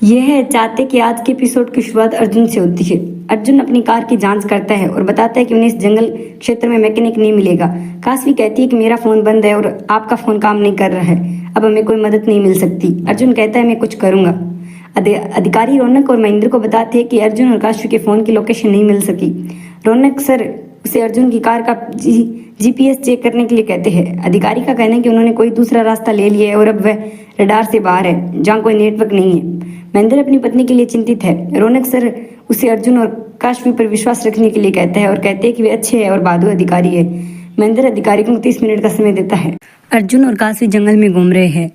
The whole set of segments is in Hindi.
यह है चाहते कि आज के एपिसोड की शुरुआत अर्जुन से होती है। अर्जुन अपनी कार की जांच करता है और बताता है कि उन्हें इस जंगल क्षेत्र में मैकेनिक नहीं मिलेगा। काशवी कहती है कि मेरा फोन बंद है और आपका फोन काम नहीं कर रहा है, अब हमें कोई मदद नहीं मिल सकती। अर्जुन कहता है मैं कुछ करूंगा। अधिकारी रौनक और महेंद्र को बताते हैं कि अर्जुन और काशवी के फोन की लोकेशन नहीं मिल सकी। रौनक सर उसे अर्जुन की कार का जीपीएस चेक करने के लिए कहते हैं। अधिकारी का कहना है कि उन्होंने कोई दूसरा रास्ता ले लिया है और अब वह रडार से बाहर है, जहाँ कोई नेटवर्क नहीं है। महेंद्र अपनी पत्नी के लिए चिंतित है। रौनक सर उसे अर्जुन और काशवी पर विश्वास रखने के लिए कहता है और कहते हैं कि वे अच्छे हैं और बहादुर अधिकारी है। महेंद्र अधिकारी को 30 मिनट का समय देता है। अर्जुन और काशवी जंगल में घूम रहे हैं।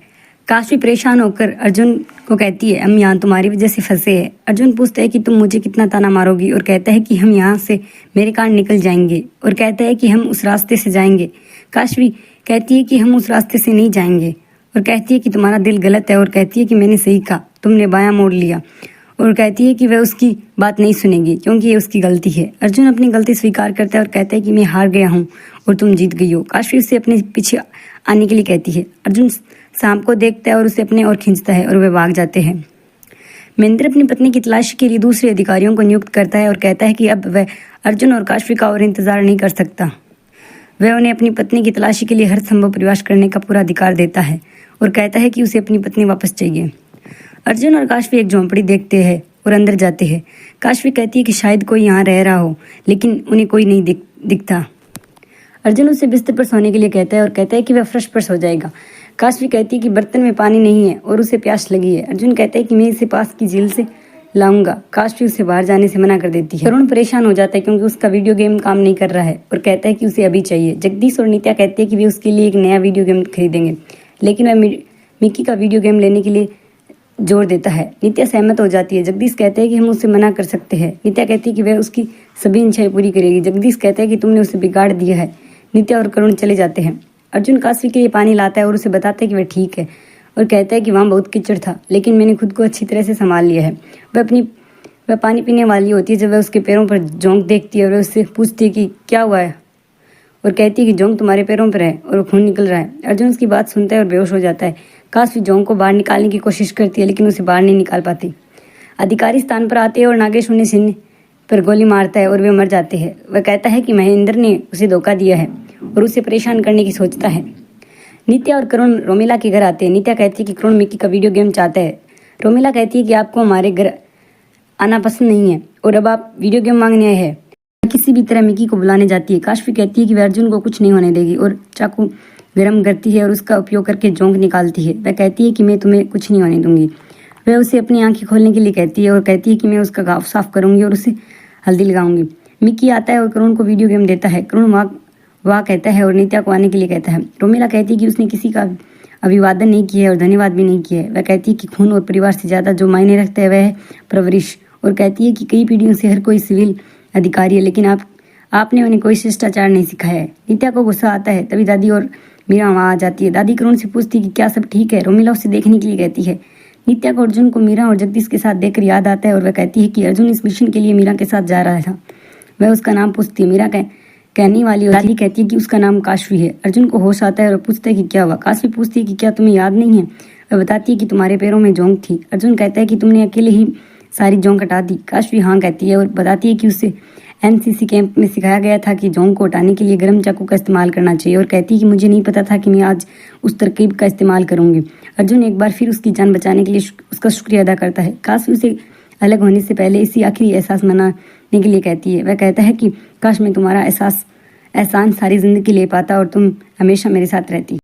काशवी परेशान होकर अर्जुन को कहती है हम यहाँ तुम्हारी वजह से फंसे हैं। अर्जुन पूछता है कि तुम मुझे कितना ताना मारोगी और कहता है कि हम यहाँ से मेरे कारण निकल जाएंगे और कहता है कि हम उस रास्ते से जाएंगे। काशवी कहती है कि हम उस रास्ते से नहीं जाएंगे और कहती है कि तुम्हारा दिल गलत है और कहती है कि मैंने सही कहा, तुमने बायां मोड़ लिया और कहती है कि वह उसकी बात नहीं सुनेगी क्योंकि ये उसकी गलती है। अर्जुन अपनी गलती स्वीकार करता है और कहता है कि मैं हार गया हूँ और तुम जीत गई हो। काशवी उससे अपने पीछे आने के लिए कहती है। अर्जुन सांप को देखता है और उसे अपने ओर खींचता है और वे भाग जाते हैं। महेंद्र अपनी पत्नी की तलाशी के लिए दूसरे अधिकारियों को नियुक्त करता है और कहता है कि अब वह अर्जुन और काशवी का और इंतजार नहीं कर सकता। वह उन्हें अपनी पत्नी की तलाशी के लिए हर संभव प्रयास करने का पूरा अधिकार देता है और कहता है कि उसे अपनी पत्नी वापस चाहिए। अर्जुन और काशवी एक झोंपड़ी देखते हैं और अंदर जाते हैं। काशवी कहती है कि शायद कोई यहाँ रह रहा हो, लेकिन उन्हें कोई नहीं दिखता। अर्जुन उसे बिस्तर पर सोने के लिए कहता है और कहता है कि वह फर्श पर सो जाएगा। काशवी कहती है कि बर्तन में पानी नहीं है और उसे प्यास लगी है। अर्जुन कहता है कि मैं इसे पास की झील से लाऊंगा। काशवी उसे बाहर जाने से मना कर देती है। तरुण परेशान हो जाता है क्योंकि उसका वीडियो गेम काम नहीं कर रहा है और कहता है कि उसे अभी चाहिए। जगदीश और नित्या कहते हैं कि वे उसके लिए एक नया वीडियो गेम खरीदेंगे, लेकिन वह मिक्की का वीडियो गेम लेने के लिए जोर देता है। नित्या सहमत हो जाती है। जगदीश कहते हैं कि हम उसे मना कर सकते हैं। नित्या कहती है कि वह उसकी सभी इच्छाएं पूरी करेगी। जगदीश कहता है कि तुमने उसे बिगाड़ दिया है। नित्या और करुण चले जाते हैं। अर्जुन काशवी के लिए पानी लाता है और उसे बताता है कि वह ठीक है और कहता है कि वहाँ बहुत कीचड़ था, लेकिन मैंने खुद को अच्छी तरह से संभाल लिया है। वह पानी पीने वाली होती है जब वह उसके पैरों पर जोंक देखती है और वह उससे पूछती है कि क्या हुआ है और कहती है कि जोंक तुम्हारे पैरों पर है और खून निकल रहा है। अर्जुन उसकी बात सुनता है और बेहोश हो जाता है। काशवी जोंक को बाहर निकालने की कोशिश करती है, लेकिन उसे बाहर नहीं निकाल पाती। अधिकारी स्थान पर आते हैं और नागेश उन्हें सीने पर गोली मारता है और वे मर जाते हैं। वह कहता है कि महेंद्र ने उसे धोखा दिया है और उसे परेशान करने की सोचता है। नित्या और करुण रोमिला के घर आते हैं। नित्या कहती है कि करुण मिक्की का वीडियो गेम चाहता है। रोमिला कहती है कि आपको हमारे घर आना पसंद नहीं है और अब आप वीडियो गेम मांगने आए हैं। किसी भी तरह मिक्की को बुलाने जाती है। काशवी कहती है कि वह अर्जुन को कुछ नहीं होने देगी और चाकू गर्म करती है और उसका उपयोग करके जोंक निकालती है। वह कहती है कि मैं तुम्हें कुछ नहीं होने दूंगी। वह उसे अपनी आंखें खोलने के लिए कहती है और कहती है कि मैं उसका घाव साफ करूंगी और उसे हल्दी लगाऊंगी। मिक्की आता है और करुण को वीडियो गेम देता है। करुण वाह कहता है और नित्या को आने के लिए कहता है। रोमिला कहती है कि उसने किसी का अभिवादन नहीं किया है और धन्यवाद भी नहीं किया है। वह कहती है कि खून और परिवार से ज़्यादा जो मायने रखता है वह है परवरिश और कहती है कि कई पीढ़ियों से हर कोई सिविल अधिकारी है, लेकिन आपने उन्हें कोई शिष्टाचार नहीं सिखाया है। नित्या को गुस्सा आता है। तभी दादी और मीरा वहाँ आ जाती है। दादी करुण से पूछती है कि क्या सब ठीक है। रोमिला उसे देखने के लिए कहती है। नित्या को अर्जुन को मीरा और जगदीश के साथ देखकर याद आता है और वह कहती है कि अर्जुन इस मिशन के लिए मीरा के साथ जा रहा था। वह उसका नाम पूछती है। मीरा कहने वाली और दादी कहती है कि उसका नाम काशवी है। अर्जुन को होश आता है और पूछता है कि क्या हुआ। काशवी पूछती है कि क्या तुम्हें याद नहीं है। वह बताती है कि तुम्हारे पैरों में जोंक थी। अर्जुन कहता है कि तुमने अकेले ही सारी जोंक हटा दी। काशवी हाँ कहती है और बताती है कि उसे एनसीसी कैंप में सिखाया गया था कि जोंक को हटाने के लिए गर्म चाकू का इस्तेमाल करना चाहिए और कहती है कि मुझे नहीं पता था कि मैं आज उस तरकीब का इस्तेमाल करूंगी। अर्जुन एक बार फिर उसकी जान बचाने के लिए उसका शुक्रिया अदा करता है। काशवी उसे अलग होने से पहले इसी आखिरी एहसास मनाने के लिए कहती है। वह कहता है कि काश मैं तुम्हारा एहसान सारी जिंदगी ले पाता और तुम हमेशा मेरे साथ रहती।